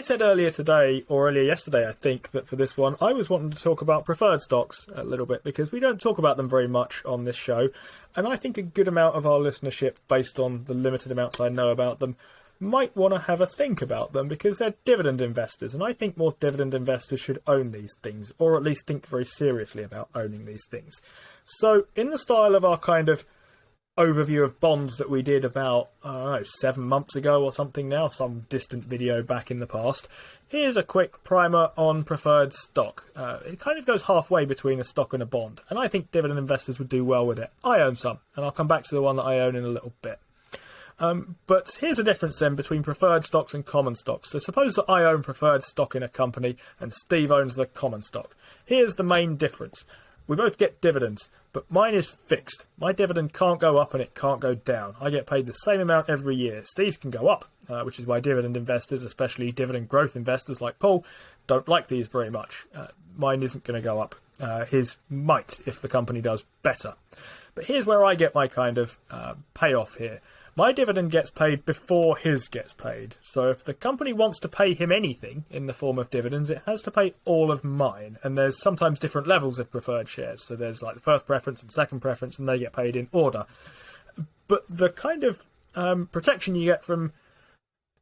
said earlier today, or earlier yesterday, I think, that for this one, I was wanting to talk about preferred stocks a little bit, because we don't talk about them very much on this show. And I think a good amount of our listenership, based on the limited amounts I know about them, might want to have a think about them, because they're dividend investors. And I think more dividend investors should own these things, or at least think very seriously about owning these things. So in the style of our kind of overview of bonds that we did about, I don't know, 7 months ago or something now, some distant video back in the past, here's a quick primer on preferred stock. It kind of goes halfway between a stock and a bond, and I think dividend investors would do well with it. I own some, and I'll come back to the one that I own in a little bit. But here's the difference then between preferred stocks and common stocks. So suppose that I own preferred stock in a company and Steve owns the common stock. Here's the main difference. We both get dividends, but mine is fixed. My dividend can't go up and it can't go down. I get paid the same amount every year. Steve's can go up, which is why dividend investors, especially dividend growth investors like Paul, don't like these very much. Mine isn't going to go up. His might if the company does better. But here's where I get my kind of payoff here. My dividend gets paid before his gets paid. So if the company wants to pay him anything in the form of dividends, it has to pay all of mine. And there's sometimes different levels of preferred shares. So there's like the first preference and second preference, and they get paid in order. But the kind of protection you get from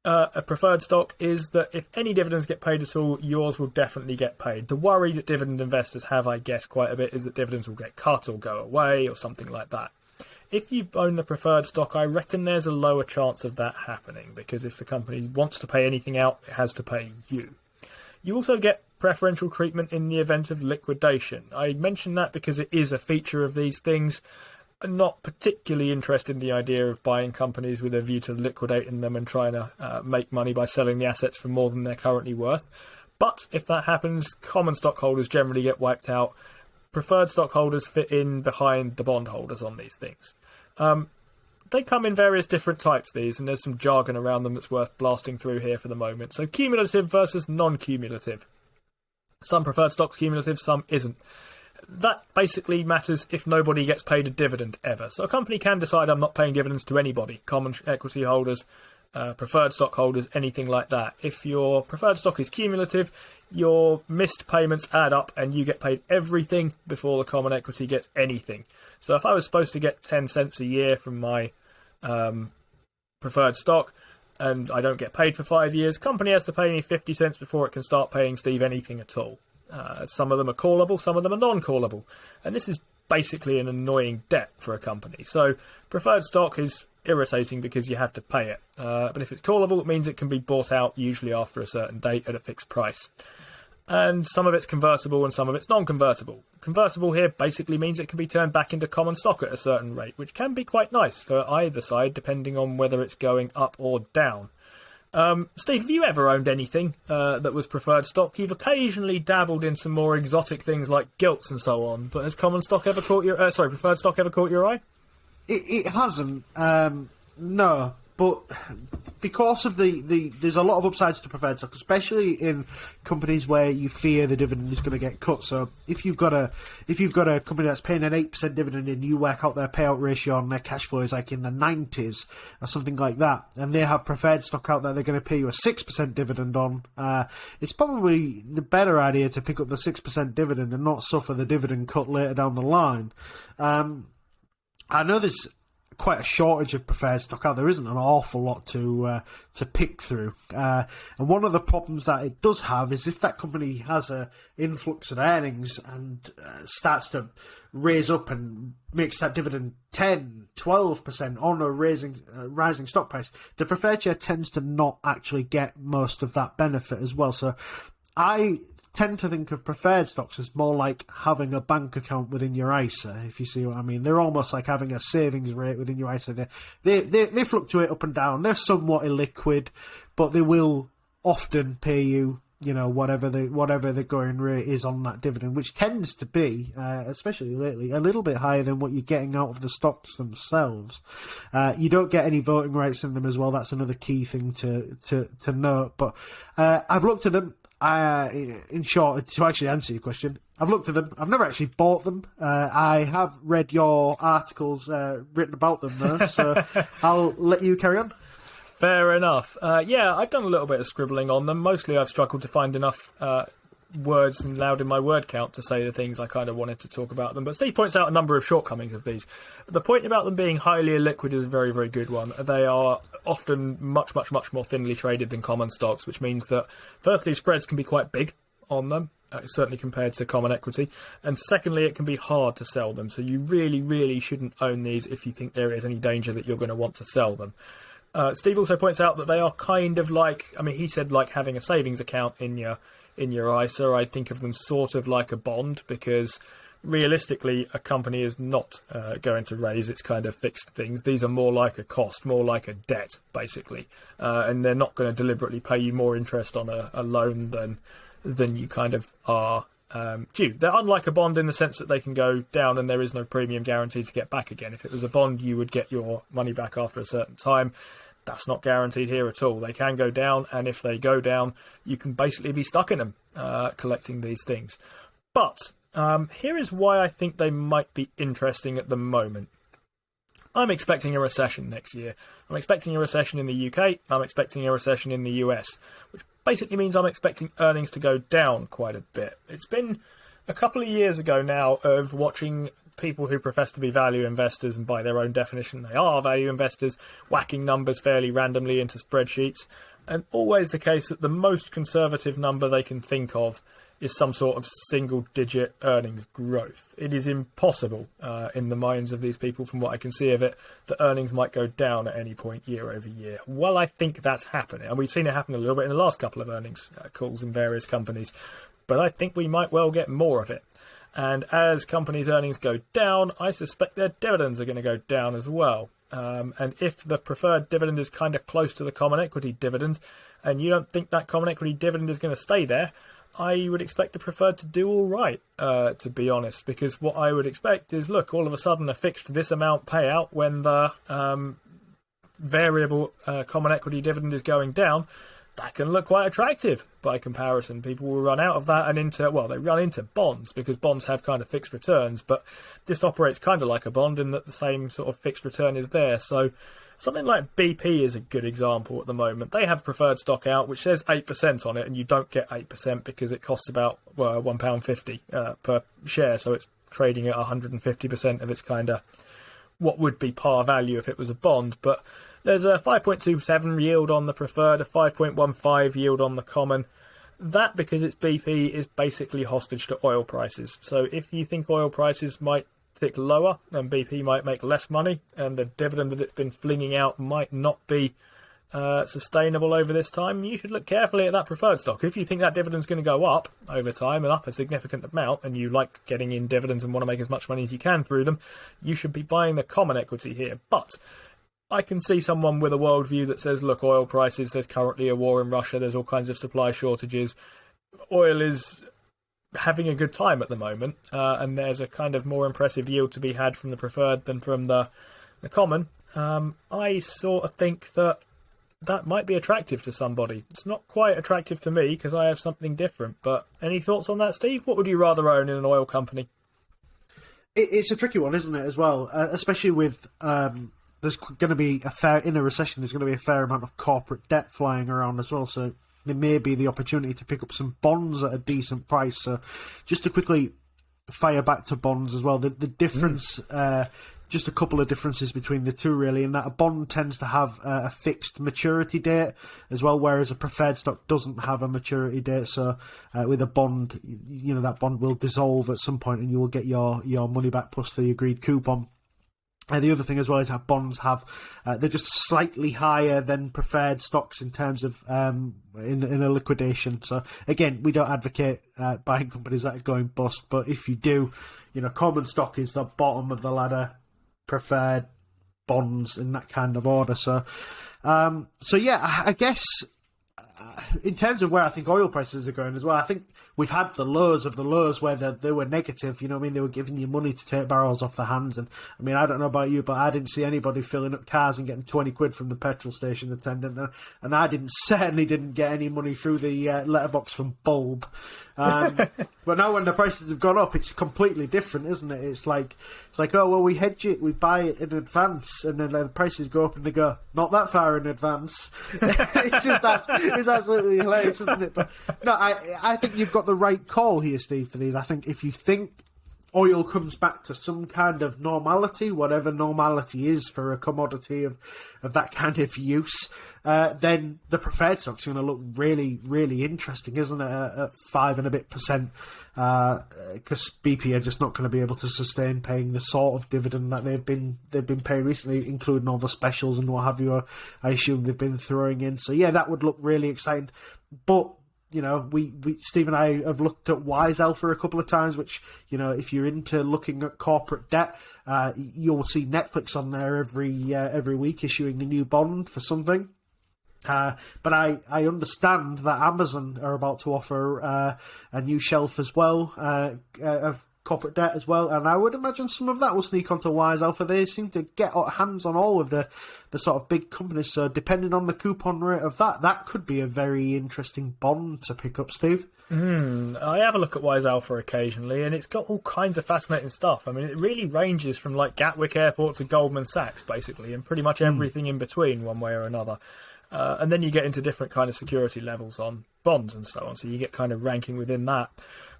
a preferred stock is that if any dividends get paid at all, yours will definitely get paid. The worry that dividend investors have, I guess, quite a bit is that dividends will get cut or go away or something like that. If you own the preferred stock, I reckon there's a lower chance of that happening, because if the company wants to pay anything out, it has to pay you. You also get preferential treatment in the event of liquidation. I mention that because it is a feature of these things. I'm not particularly interested in the idea of buying companies with a view to liquidating them and trying to make money by selling the assets for more than they're currently worth. But if that happens, common stockholders generally get wiped out. Preferred stockholders fit in behind the bondholders on these things. They come in various different types, these, and there's some jargon around them that's worth blasting through here for the moment. So cumulative versus non-cumulative. Some preferred stock's cumulative, some isn't. That basically matters if nobody gets paid a dividend ever. So a company can decide I'm not paying dividends to anybody, common equity holders, preferred stockholders, anything like that. If your preferred stock is cumulative, your missed payments add up and you get paid everything before the common equity gets anything. So if I was supposed to get 10 cents a year from my preferred stock and I don't get paid for 5 years, company has to pay me 50 cents before it can start paying Steve anything at all. Some of them are callable, some of them are non-callable. And this is basically an annoying debt for a company. So preferred stock is irritating because you have to pay it. But if it's callable, it means it can be bought out usually after a certain date at a fixed price. And some of it's convertible and some of it's non-convertible. Convertible here basically means it can be turned back into common stock at a certain rate, which can be quite nice for either side, depending on whether it's going up or down. Steve, have you ever owned anything that was preferred stock? You've occasionally dabbled in some more exotic things like gilts and so on, but has common stock ever caught your preferred stock ever caught your eye? It hasn't, no, but because of there's a lot of upsides to preferred stock, especially in companies where you fear the dividend is going to get cut. So if you've got a company that's paying an 8% dividend and you work out their payout ratio on their cash flow is like in the 90s or something like that, and they have preferred stock out there they're going to pay you a 6% dividend on, it's probably the better idea to pick up the 6% dividend and not suffer the dividend cut later down the line. I know there's quite a shortage of preferred stock out there. Isn't an awful lot to pick through. And one of the problems that it does have is if that company has an influx of earnings and starts to raise up and makes that dividend 10, 12% on a rising stock price, the preferred share tends to not actually get most of that benefit as well. So I tend to think of preferred stocks as more like having a bank account within your ISA, if you see what I mean. They're almost like having a savings rate within your ISA. They fluctuate up and down. They're somewhat illiquid, but they will often pay you, whatever the going rate is on that dividend, which tends to be, especially lately, a little bit higher than what you're getting out of the stocks themselves. You don't get any voting rights in them as well. That's another key thing to note. But I've looked at them. In short, to actually answer your question, I've looked at them. I've never actually bought them. I have read your articles written about them, though, so I'll let you carry on. Fair enough. Yeah, I've done a little bit of scribbling on them. Mostly I've struggled to find enough words allowed in my word count to say the things I kind of wanted to talk about them. But Steve points out a number of shortcomings of these. The point about them being highly illiquid is a very, very good one. They are often much, much, much more thinly traded than common stocks, which means that, firstly, spreads can be quite big on them, certainly compared to common equity. And secondly, it can be hard to sell them. So you really, really shouldn't own these if you think there is any danger that you're going to want to sell them. Steve also points out that they are kind of like, I mean, he said like having a savings account in your ISA. I think of them sort of like a bond, because realistically a company is not going to raise its kind of fixed things. These are more like a cost, more like a debt, basically. And they're not going to deliberately pay you more interest on a loan than you kind of are due. They're unlike a bond in the sense that they can go down and there is no premium guaranteed to get back again. If it was a bond, you would get your money back after a certain time. That's not guaranteed here at all. They can go down, and if they go down, you can basically be stuck in them collecting these things. But here is why I think they might be interesting at the moment. I'm expecting a recession next year. I'm expecting a recession in the UK. I'm expecting a recession in the US, which basically means I'm expecting earnings to go down quite a bit. It's been a couple of years ago now of watching people who profess to be value investors, and by their own definition they are value investors, whacking numbers fairly randomly into spreadsheets, and always the case that the most conservative number they can think of is some sort of single-digit earnings growth. It is impossible in the minds of these people, from what I can see of it, that earnings might go down at any point year over year. Well, I think that's happening, and we've seen it happen a little bit in the last couple of earnings calls in various companies, but I think we might well get more of it. And as companies' earnings go down, I suspect their dividends are going to go down as well. And if the preferred dividend is kind of close to the common equity dividend, and you don't think that common equity dividend is going to stay there, I would expect the preferred to do all right, to be honest. Because what I would expect is, look, all of a sudden a fixed this amount payout when the variable common equity dividend is going down. That can look quite attractive by comparison. People will run out of that and they run into bonds, because bonds have kind of fixed returns, but this operates kind of like a bond in that the same sort of fixed return is there. So something like BP is a good example at the moment. They have preferred stock out which says 8% on it, and you don't get 8% because it costs about £1.50 per share, so it's trading at 150% of its kind of what would be par value if it was a bond. But there's a 5.27 yield on the preferred, a 5.15 yield on the common. That, because it's BP, is basically hostage to oil prices. So if you think oil prices might tick lower, then BP might make less money, and the dividend that it's been flinging out might not be sustainable over this time, you should look carefully at that preferred stock. If you think that dividend's going to go up over time, and up a significant amount, and you like getting in dividends and want to make as much money as you can through them, you should be buying the common equity here. But I can see someone with a worldview that says, look, oil prices, there's currently a war in Russia, there's all kinds of supply shortages, oil is having a good time at the moment, and there's a kind of more impressive yield to be had from the preferred than from the common. I sort of think that might be attractive to somebody. It's not quite attractive to me because I have something different, but any thoughts on that, Steve? What would you rather own in an oil company? It's a tricky one, isn't it, as well? Especially with there's going to be in a recession, there's going to be a fair amount of corporate debt flying around as well, so there may be the opportunity to pick up some bonds at a decent price. So just to quickly fire back to bonds as well, the difference, just a couple of differences between the two really, in that a bond tends to have a fixed maturity date as well, whereas a preferred stock doesn't have a maturity date. So with a bond, that bond will dissolve at some point and you will get your money back plus the agreed coupon. The other thing as well is that bonds they're just slightly higher than preferred stocks in terms of in a liquidation. So again, we don't advocate buying companies that are going bust, but if you do, common stock is the bottom of the ladder, preferred, bonds in that kind of order. So yeah, I guess in terms of where I think oil prices are going as well, I think we've had the lows of the lows where they were negative. You know what I mean? They were giving you money to take barrels off their hands. And I mean, I don't know about you, but I didn't see anybody filling up cars and getting 20 quid from the petrol station attendant. And I certainly didn't get any money through the letterbox from Bulb. But now when the prices have gone up, it's completely different, isn't it? It's like, oh, well, we hedge it, we buy it in advance, and then the prices go up and they go, not that far in advance. It's absolutely hilarious, isn't it? But no, I think you've got the right call here, Steve, for these. I think if you think oil comes back to some kind of normality, whatever normality is for a commodity of that kind of use, then the preferred stock's going to look really, really interesting, isn't it? At 5% and a bit, because BP are just not going to be able to sustain paying the sort of dividend that they've been paying recently, including all the specials and what have you. I assume they've been throwing in. So yeah, that would look really exciting. But you know, Steve and I have looked at Wise Alpha a couple of times, which, you know, if you're into looking at corporate debt, you'll see Netflix on there every week issuing a new bond for something. But I understand that Amazon are about to offer a new shelf as well of corporate debt as well, and I would imagine some of that will sneak onto Wise Alpha. They seem to get hands on all of the sort of big companies, so depending on the coupon rate of that could be a very interesting bond to pick up, Steve. I have a look at Wise Alpha occasionally, and it's got all kinds of fascinating stuff. I mean, it really ranges from like Gatwick Airport to Goldman Sachs, basically, and pretty much everything in between, one way or another. And then you get into different kind of security levels on bonds and so on, so you get kind of ranking within that.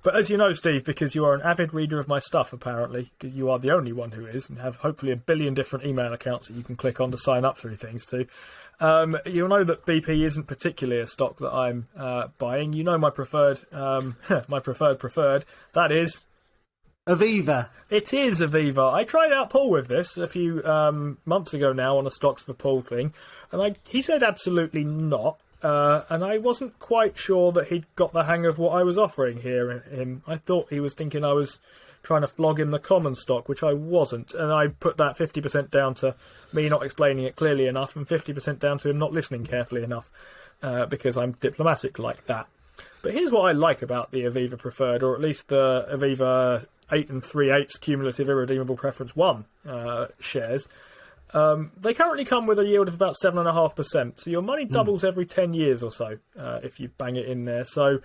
But as you know, Steve, because you are an avid reader of my stuff, apparently, you are the only one who is, and have hopefully a billion different email accounts that you can click on to sign up through things to. You'll know that BP isn't particularly a stock that I'm buying. You know my preferred, that is Aviva. It is Aviva. I tried out Paul with this a few months ago now on a Stocks for Paul thing, and he said absolutely not. And I wasn't quite sure that he'd got the hang of what I was offering here. I thought he was thinking I was trying to flog him the common stock, which I wasn't. And I put that 50% down to me not explaining it clearly enough, and 50% down to him not listening carefully enough, because I'm diplomatic like that. But here's what I like about the Aviva Preferred, or at least the Aviva 8 3/8 Cumulative Irredeemable Preference 1 shares. They currently come with a yield of about 7.5%, so your money doubles every 10 years or so if you bang it in there. So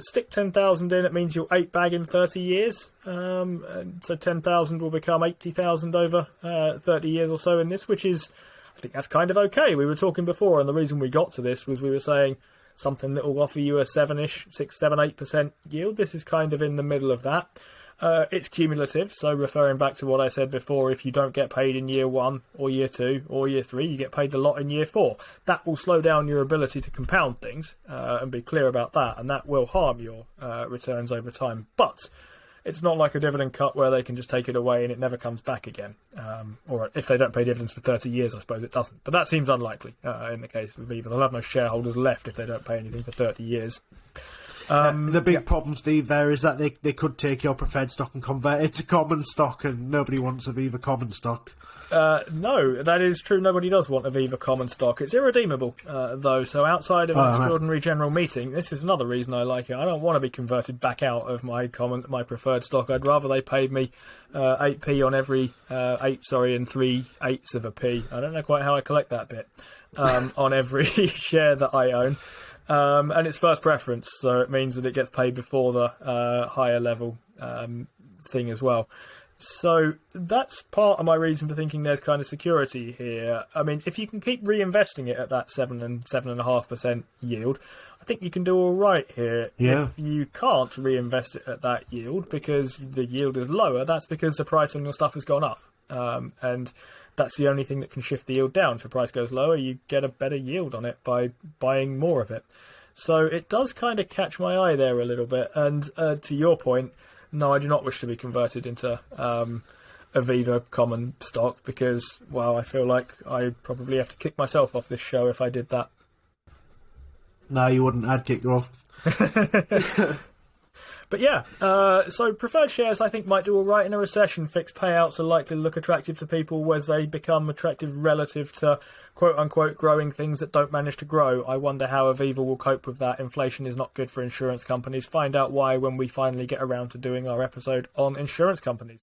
stick 10,000 in, it means you'll 8-bag in 30 years. And so 10,000 will become 80,000 over 30 years or so in this, which is, I think that's kind of okay. We were talking before, and the reason we got to this was we were saying something that will offer you a 7-ish, 6, 7, 8% yield. This is kind of in the middle of that. It's cumulative, so referring back to what I said before, if you don't get paid in year 1 or year 2 or year 3, you get paid a lot in year 4. That will slow down your ability to compound things, and be clear about that, and that will harm your returns over time. But it's not like a dividend cut where they can just take it away and it never comes back again. Or if they don't pay dividends for 30 years, I suppose it doesn't. But that seems unlikely in the case of Aviva. They'll have no shareholders left if they don't pay anything for 30 years. The big problem, Steve, there is that they could take your preferred stock and convert it to common stock, and nobody wants Aviva common stock. No, that is true. Nobody does want Aviva common stock. It's irredeemable, though, so outside of an extraordinary general meeting, this is another reason I like it. I don't want to be converted back out of my preferred stock. I'd rather they paid me 8p on every 8 and 3/8 of a p. I don't know quite how I collect that bit on every share that I own. And it's first preference, so it means that it gets paid before the higher level thing as well. So that's part of my reason for thinking there's kind of security here. I mean, if you can keep reinvesting it at that 7 and 7.5% yield, I think you can do all right here. Yeah. If you can't reinvest it at that yield because the yield is lower, that's because the price on your stuff has gone up. And that's the only thing that can shift the yield down. If the price goes lower, you get a better yield on it by buying more of it. So it does kind of catch my eye there a little bit. And to your point, no, I do not wish to be converted into Aviva common stock because, well, I feel like I'd probably have to kick myself off this show if I did that. No, you wouldn't. I'd kick you off. But yeah, so preferred shares I think might do all right in a recession. Fixed payouts are likely to look attractive to people as they become attractive relative to quote-unquote growing things that don't manage to grow. I wonder how Aviva will cope with that. Inflation is not good for insurance companies. Find out why when we finally get around to doing our episode on insurance companies.